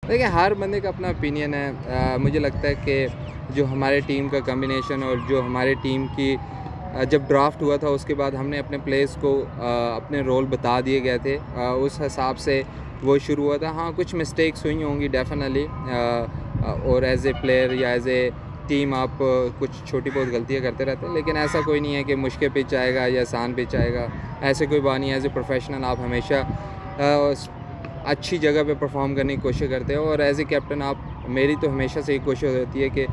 देखिए, हर बंदे का अपना ओपिनियन है। मुझे लगता है कि जो हमारे टीम का कॉम्बिनेशन और जो हमारे टीम की जब ड्राफ्ट हुआ था उसके बाद हमने अपने प्लेयर्स को अपने रोल बता दिए गए थे, उस हिसाब से वो शुरू हुआ था। हाँ, कुछ मिस्टेक्स हुई होंगी डेफिनेटली, और एज ए प्लेयर या एज ए टीम आप कुछ छोटी बहुत गलतियाँ करते रहते हैं, लेकिन ऐसा कोई नहीं है कि मुश्किल पिच आएगा या आसान पिच आएगा, ऐसे कोई बात नहीं है। एज ए प्रोफेशनल आप हमेशा अच्छी जगह पे परफॉर्म करने की कोशिश करते हो, और एज ए कैप्टन आप, मेरी तो हमेशा से एक कोशिश होती है कि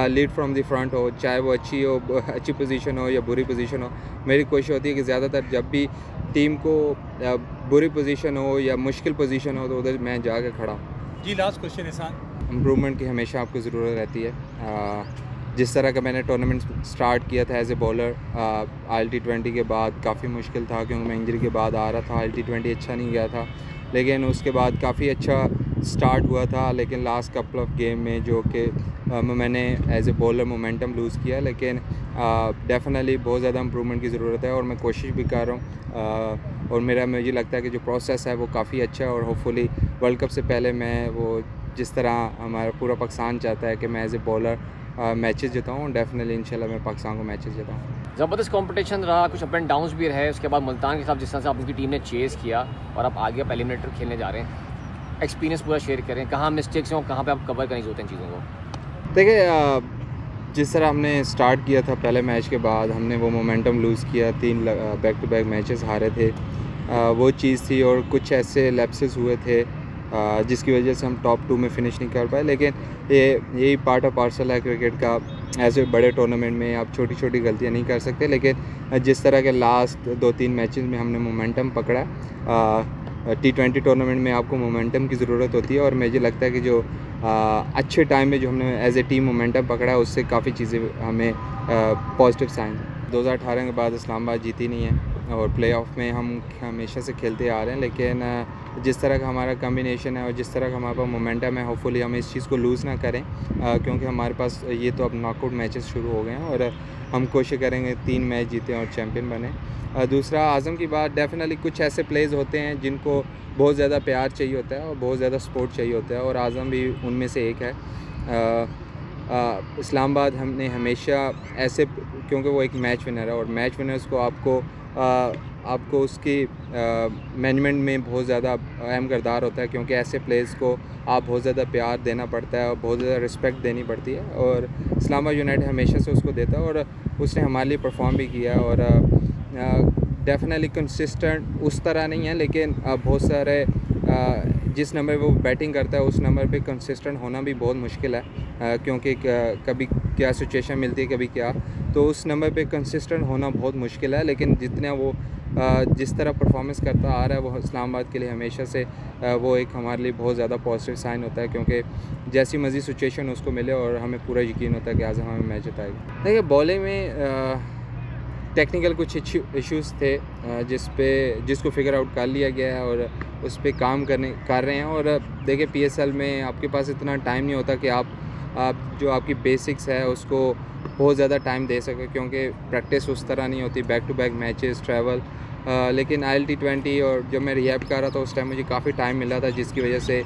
लीड फ्रॉम द फ्रंट हो, चाहे वो अच्छी पोजीशन हो या बुरी पोजीशन हो। मेरी कोशिश होती है कि ज़्यादातर जब भी टीम को बुरी पोजीशन हो या मुश्किल पोजीशन हो तो उधर मैं जाकर खड़ा हूँ। जी, लास्ट क्वेश्चन एहसान। इम्प्रूवमेंट की हमेशा आपको ज़रूरत रहती है। जिस तरह का मैंने टूर्नामेंट स्टार्ट किया था एज ए बॉलर, ILT20 के बाद काफ़ी मुश्किल था क्योंकि मैं इंजरी के बाद आ रहा था। ILT20 अच्छा नहीं गया था, लेकिन उसके बाद काफ़ी अच्छा स्टार्ट हुआ था। लेकिन लास्ट कपल ऑफ गेम में जो कि मैंने as a bowler momentum lose किया, लेकिन डेफिनेटली बहुत ज़्यादा इम्प्रूवमेंट की ज़रूरत है और मैं कोशिश भी कर रहा हूँ। और मुझे लगता है कि जो प्रोसेस है वो काफ़ी अच्छा है, और होपफुली वर्ल्ड कप से पहले मैं वो जिस तरह हमारा पूरा पाकिस्तान चाहता है कि मैं एज ए बॉलर मैचेस जिताऊँ, डेफिनेटली इंशाल्लाह मैं पाकिस्तान को मैचेस जिताऊँ। ज़बरदस्त कंपटीशन रहा, कुछ अप एंड डाउन्स भी रहे। उसके बाद मुल्तान के साथ जिस तरह से आपकी टीम ने चेज़ किया और आप आगे एलिमिनेटर खेलने जा रहे हैं, एक्सपीरियंस पूरा शेयर करें, कहाँ मिस्टेक्स हों, कहाँ पे आप कवर करनी ज़रूरत है इन चीज़ों को। देखिए, जिस तरह हमने स्टार्ट किया था पहले मैच के बाद, हमने वो मोमेंटम लूज़ किया, 3 बैक टू बैक मैचेस हारे थे, वो चीज़ थी। और कुछ ऐसे लैप्सेस हुए थे जिसकी वजह से हम टॉप 2 में फ़िनिश नहीं कर पाए। लेकिन यही पार्ट ऑफ पार्सल है क्रिकेट का। ऐसे बड़े टूर्नामेंट में आप छोटी छोटी गलतियां नहीं कर सकते, लेकिन जिस तरह के लास्ट 2-3 मैचेस में हमने मोमेंटम पकड़ा, T20 टूर्नामेंट में आपको मोमेंटम की ज़रूरत होती है, और मुझे लगता है कि जो अच्छे टाइम में जो हमने एज ए टीम मोमेंटम पकड़ा, उससे काफ़ी चीज़ें हमें पॉजिटिव साइन। 2018 के बाद इस्लामाबाद जीती नहीं है, और प्लेऑफ में हम हमेशा से खेलते आ रहे हैं, लेकिन जिस तरह का हमारा कॉम्बिनेशन है और जिस तरह का हमारे पास मोमेंटम है, होपफुली हम इस चीज़ को लूज़ ना करें, क्योंकि हमारे पास ये तो अब नॉकआउट मैचेस शुरू हो गए हैं, और हम कोशिश करेंगे 3 मैच जीतें और चैम्पियन बने। दूसरा, आज़म की बात, डेफिनेटली कुछ ऐसे प्लेयर्स होते हैं जिनको बहुत ज़्यादा प्यार चाहिए होता है और बहुत ज़्यादा सपोर्ट चाहिए होता है, और आज़म भी उनमें से एक है। इस्लामाबाद हमने हमेशा ऐसे, क्योंकि वो एक मैच विनर है, और मैच विनर्स को आपको उसकी मैनेजमेंट में बहुत ज़्यादा अहम किरदार होता है, क्योंकि ऐसे प्लेयर्स को आप बहुत ज़्यादा प्यार देना पड़ता है और बहुत ज़्यादा रिस्पेक्ट देनी पड़ती है, और इस्लामाबाद यूनाइटेड हमेशा से उसको देता है, और उसने हमारे लिए परफॉर्म भी किया। और डेफिनेटली कंसिस्टेंट उस तरह नहीं है, लेकिन बहुत सारे जिस नंबर पे वो बैटिंग करता है उस नंबर पे कंसिस्टेंट होना भी बहुत मुश्किल है, क्योंकि कभी क्या सिचुएशन मिलती है, कभी क्या, तो उस नंबर पे कंसिस्टेंट होना बहुत मुश्किल है। लेकिन जितना वो जिस तरह परफॉर्मेंस करता आ रहा है, वो इस्लामाबाद के लिए हमेशा से वो एक हमारे लिए बहुत ज़्यादा पॉजिटिव साइन होता है, क्योंकि जैसी मर्जी सिचुएशन उसको मिले और हमें पूरा यकीन होता है कि आज हमें मैच जिताएगी। देखिए, बॉलिंग में टेक्निकल कुछ इश्यूज़ थे जिसको फिगर आउट कर लिया गया है, और उस पर काम कर रहे हैं। और देखिए, PSL में आपके पास इतना टाइम नहीं होता कि आप जो आपकी बेसिक्स है उसको बहुत ज़्यादा टाइम दे सके, क्योंकि प्रैक्टिस उस तरह नहीं होती, back to back matches, travel. लेकिन ILT20 और जब मैं रिहैब कर रहा था उस टाइम मुझे काफ़ी टाइम मिला था, जिसकी वजह से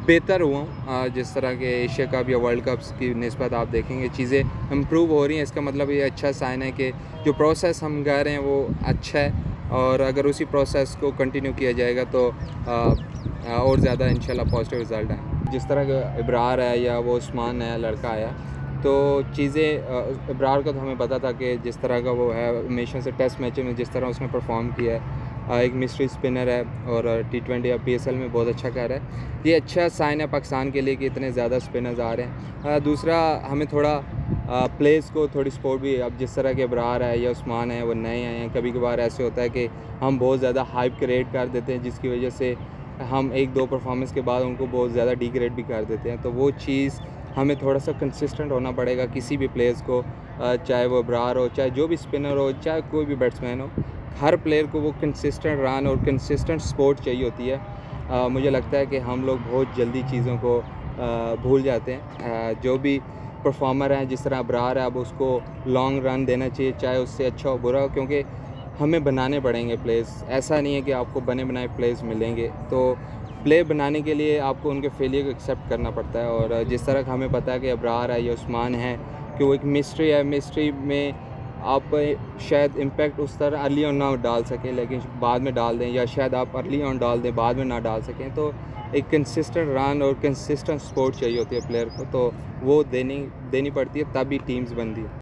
बेहतर हुआ हूँ। जिस तरह के एशिया कप या वर्ल्ड कप्स की निस्बत आप देखेंगे चीज़ें इम्प्रूव हो रही हैं, इसका मतलब ये अच्छा साइन है कि जो प्रोसेस हम कर रहे हैं वो अच्छा है, और अगर उसी प्रोसेस को कंटिन्यू किया जाएगा तो और ज़्यादा इंशाल्लाह पॉजिटिव रिज़ल्ट है। जिस तरह का इब्रार है या वो उस्मान नया लड़का आया, तो चीज़ें इब्रार का तो हमें पता था कि जिस तरह का वो है, हमेशा से टेस्ट मैच में जिस तरह उसने परफॉर्म किया है, एक मिस्ट्री स्पिनर है, और T20 या PSL में बहुत अच्छा कर रहा है। ये अच्छा साइन है पाकिस्तान के लिए कि इतने ज़्यादा स्पिनर्स आ रहे हैं। दूसरा, हमें थोड़ा प्लेयर्स को थोड़ी सपोर्ट भी, अब जिस तरह के इब्रार है या उस्मान है वो नए आए हैं, कभी कभार ऐसे होता है कि हम बहुत ज़्यादा हाइप क्रिएट कर देते हैं, जिसकी वजह से हम 1-2 परफॉर्मेंस के बाद उनको बहुत ज़्यादा डिग्रेड भी कर देते हैं। तो वो चीज़ हमें थोड़ा सा कंसिस्टेंट होना पड़ेगा किसी भी प्लेयर्स को, चाहे वो इब्रार हो, चाहे जो भी स्पिनर हो, चाहे कोई भी बैट्समैन हो, हर प्लेयर को वो कंसिस्टेंट रन और कंसिस्टेंट सपोर्ट चाहिए होती है। मुझे लगता है कि हम लोग बहुत जल्दी चीज़ों को भूल जाते हैं। जो भी परफॉर्मर है, जिस तरह इब्रार है, अब उसको लॉन्ग रन देना चाहिए, चाहे उससे अच्छा हो बुरा हो, क्योंकि हमें बनाने पड़ेंगे प्लेयर्स। ऐसा नहीं है कि आपको बने बनाए प्लेयर्स मिलेंगे। तो प्ले बनाने के लिए आपको उनके फेलियर को एक्सेप्ट करना पड़ता है। और जिस तरह हमें पता है कि अब्रार है या उस्मान है कि वो एक मिस्ट्री है, मिस्ट्री में आप शायद इम्पैक्ट उस तरह अर्ली ऑन ना डाल सकें लेकिन बाद में डाल दें, या शायद आप अर्ली ऑन डाल दें बाद में ना डाल सकें। तो एक कंसिस्टेंट रन और कंसिस्टेंट सपोर्ट चाहिए होती है प्लेयर को, तो वो देनी पड़ती है, तभी टीम्स बनती है।